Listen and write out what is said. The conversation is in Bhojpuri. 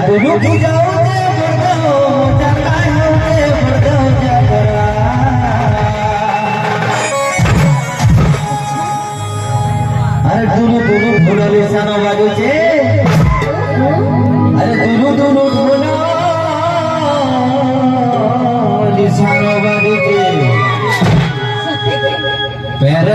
दुनू की जाओ ते बड़ो जगायो ते बड़ो जगरा अरे दुनू दुनू ढोला लिसानो बाजू छे अरे दुनू दुनू ढोला लिसानो बाजू छे पैर